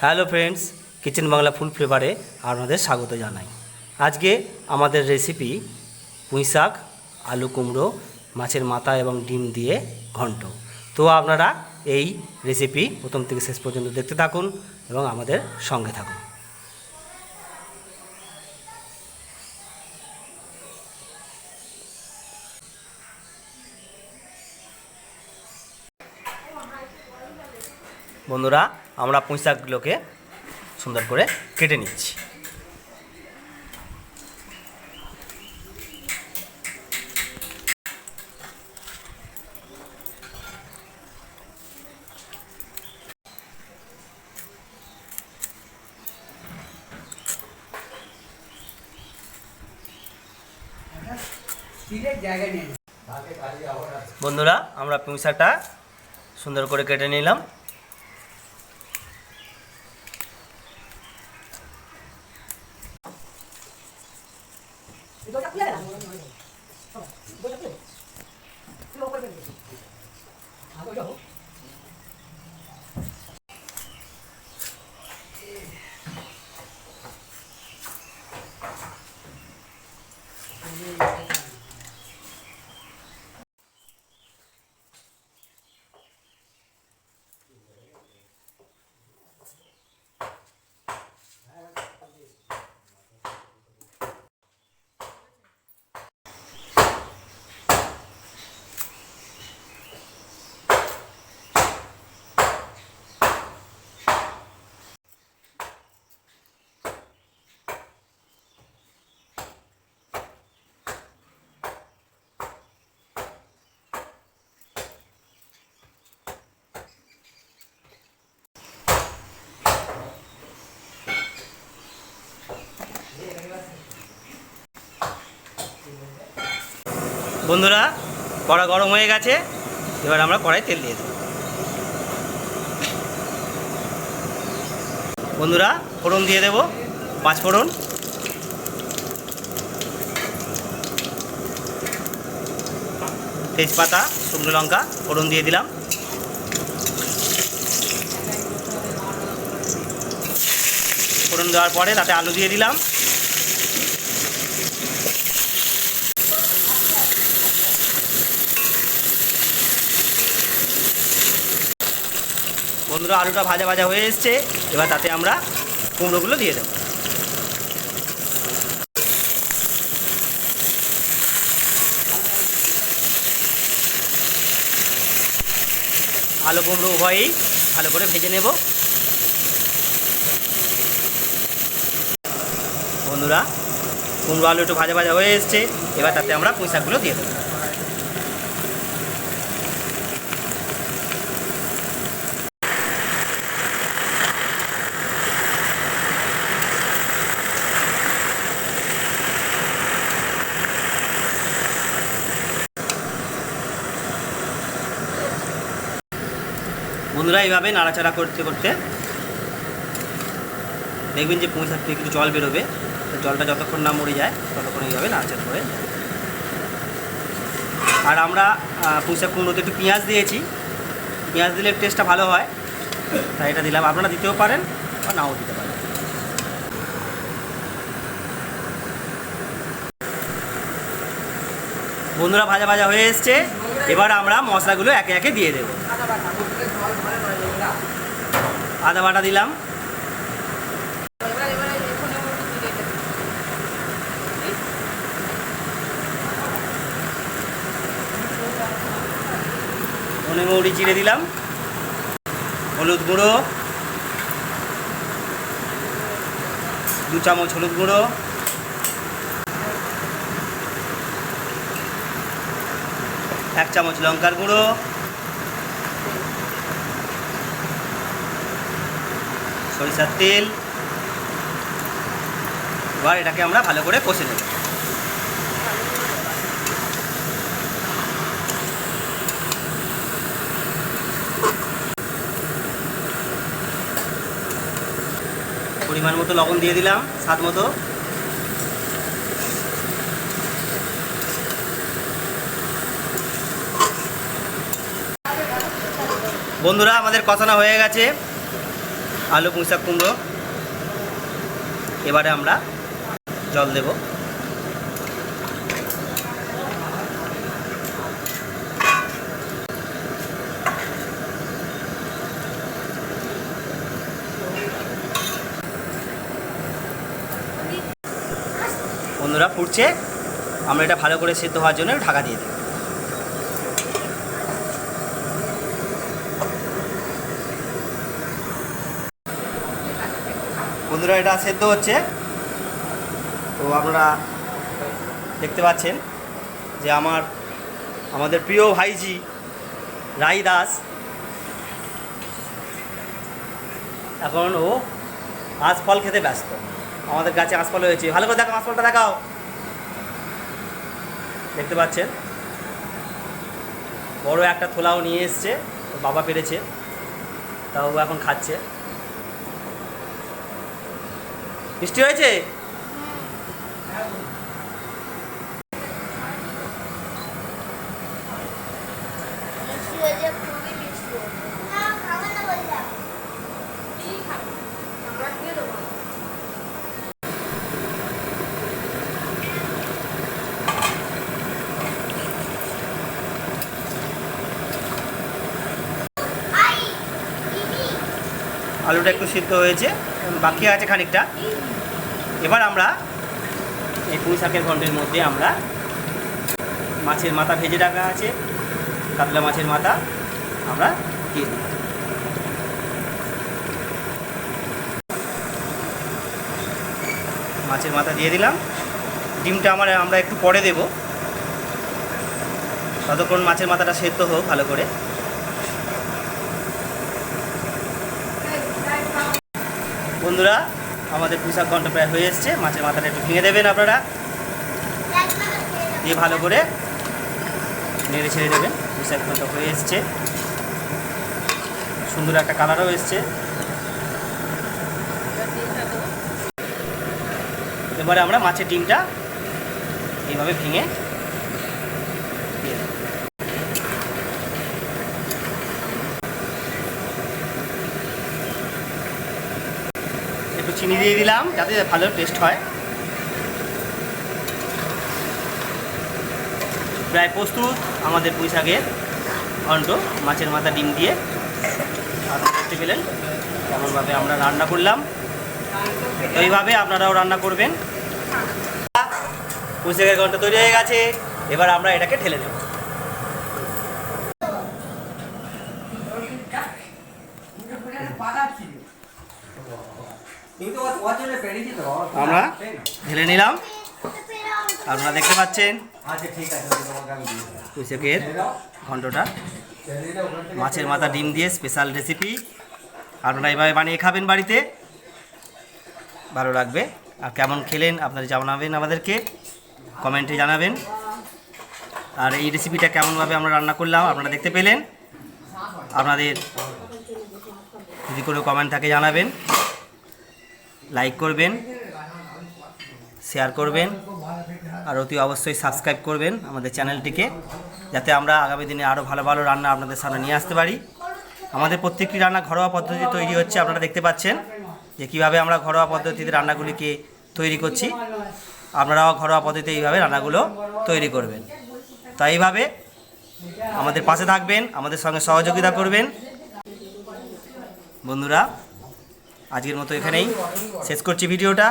Hello friends, kitchen Bangla ফুল ফ্লেভারে আপনাদের স্বাগত জানাই। আজকে আমাদের রেসিপি পুঁইশাক, আলু কুমড়ো, মাছের মাথা এবং ডিম দিয়ে ঘন্ট। তো আপনারা এই রেসিপি প্রথম থেকে শেষ পর্যন্ত দেখতে থাকুন এবং আমাদের সঙ্গে থাকুন। বন্ধুরা, আমরা পুঁইশাকগুলোকে সুন্দর করে কেটে নিচ্ছি। বন্ধুরা, আমরা পুঁইশাকটা সুন্দর করে কেটে নিলাম। বন্ধুরা, কড়া গরম হয়ে গেছে, এবার আমরা কড়াই তেল দিয়ে দেব। বন্ধুরা, ফোড়ন দিয়ে দেব, 5 ফোড়ন, তেজপাতা, শুকনো লঙ্কা ফোড়ন দিয়ে দিলাম। ফোড়ন দেওয়ার পরে তাতে আলু দিয়ে দিলাম। বন্ধুরা, আলুটা ভাজা ভাজা হয়ে এসছে, এবার তাতে আমরা কুমড়োগুলো দিয়ে দেব। আলু কুমড়ো উভয়ই ভালো করে ভেজে নেব। বন্ধুরা, কুমড়ো আলু একটু ভাজা ভাজা হয়ে এসছে, এবার তাতে আমরা পুঁইশাকগুলো দিয়ে দেব। বন্ধুরা, এইভাবে নাড়াচাড়া করতে করতে দেখবেন যে পুঁইশাক থেকে কিছু জল বেরোবে। জলটা যতক্ষণ না মরে যায় ততক্ষণ এইভাবে নাড়াচাড়া করে। আর আমরা পুঁইশাক কুমড়োতে একটু পেঁয়াজ দিয়েছি, পেঁয়াজ দিলে টেস্টটা ভালো হয়, তাই এটা দিলাম। আপনারা দিতেও পারেন বা নাও দিতে পারেন। বন্ধুরা, ভাজা ভাজা হয়ে এসছে, এবার আমরা মশলাগুলো একে একে দিয়ে দেব। আদা বাটা দিলাম, ধনে মৌরি চিড়ে দিলাম, হলুদ গুঁড়ো 2 চামচ, হলুদ গুঁড়ো 1 চামচ, লঙ্কার গুঁড়ো, সরিষার তেল। এবার এটাকে আমরা ভালো করে কষে নেব। পরিমাণ মতো লবণ দিয়ে দিলাম, স্বাদ মতো। বন্ধুরা আমাদের কষানো হয়ে গেছে, আলু পুঁইশাক কুমড়ো। এবারে আমরা জল দেব। বন্ধুরা ফুটছে, আমরা এটা ভালো করে সিদ্ধ হওয়ার জন্য ঢাকা দিয়ে দিই। বন্ধুরা এটা সেদ্ধ হচ্ছে, তো আপনারা দেখতে পাচ্ছেন যে আমাদের প্রিয় ভাইজি রাই দাস এখন ও আঁশফল খেতে ব্যস্ত। আমাদের গাছে আঁশফল হয়েছে, ভালো করে দেখো, আঁশফলটা দেখাও। দেখতে পাচ্ছেন বড় একটা থোলাও নিয়ে এসছে, বাবা পেরেছে, তাও এখন খাচ্ছে। মিষ্টি হয়েছে? আলুটা একটু সিদ্ধ হয়েছে, বাকি আছে খানিকটা। এবার আমরা এই পুঁইশাকের ঘন্টের মধ্যে আমরা মাছের মাথা ভেজে রাখা আছে, কাতলা মাছের মাথা আমরা দিয়ে দিই। মাছের মাথা দিয়ে দিলাম। ডিমটা আমরা একটু পরে দেব, ততক্ষণ মাছের মাথাটা সেদ্ধ হোক ভালো করে। বন্ধুরা আমাদের পুঁইশাক ঘন্ট প্রায় হয়ে এসছে। মাছের মাথাটা একটু ভেঙে দেবেন আপনারা, দিয়ে ভালো করে নেড়ে ছেড়ে দেবেন। পুঁইশাক ঘন্ট হয়ে এসছে, সুন্দর একটা কালারও এসছে। এবারে আমরা মাছের ডিমটা এইভাবে ভেঙে দিয়ে দেব। একটু চিনি দিয়ে দিলাম যাতে ভালো টেস্ট হয়। প্রায় প্রস্তুত আমাদের পুঁইশাকের ঘন্ট মাছের মাথা ডিম দিয়ে। আপনারা দেখতে পেলেন কেমনভাবে আমরা রান্না করলাম, তো এইভাবে আপনারাও রান্না করবেন। পুঁইশাকের ঘন্ট তৈরি হয়ে গেছে, এবার আমরা এটাকে ঢেলে নেব। আমরা ঢেলে নিলাম, আপনারা দেখতে পাচ্ছেন পুঁইশাকের ঘন্টটা মাছের মাথা ডিম দিয়ে স্পেশাল রেসিপি। আপনারা এইভাবে বানিয়ে খাবেন বাড়িতে, ভালো লাগবে। আর কেমন খেলেন আপনারা জানাবেন, আমাদেরকে কমেন্টে জানাবেন। আর এই রেসিপিটা কেমনভাবে আমরা রান্না করলাম আপনারা দেখতে পেলেন। আপনাদের যদি কোনো কমেন্ট থাকে জানাবেন, লাইক করবেন, শেয়ার করবেন, আর অতি অবশ্যই সাবস্ক্রাইব করবেন আমাদের চ্যানেলটিকে, যাতে আমরা আগামী দিনে আরও ভালো ভালো রান্না আপনাদের সামনে নিয়ে আসতে পারি। আমাদের প্রত্যেকটি রান্না ঘরোয়া পদ্ধতি তৈরি হচ্ছে, আপনারা দেখতে পাচ্ছেন যে কীভাবে আমরা ঘরোয়া পদ্ধতিতে রান্নাগুলিকে তৈরি করছি। আপনারাও ঘরোয়া পদ্ধতিতে এইভাবে রান্নাগুলো তৈরি করবেন। তাই এইভাবে আমাদের পাশে থাকবেন, আমাদের সঙ্গে সহযোগিতা করবেন। বন্ধুরা আজকের মতো এখানেই শেষ করছি ভিডিওটা।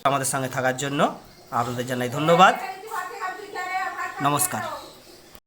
আমাদের সঙ্গে থাকার জন্য আপনাদের জানাই ধন্যবাদ। নমস্কার।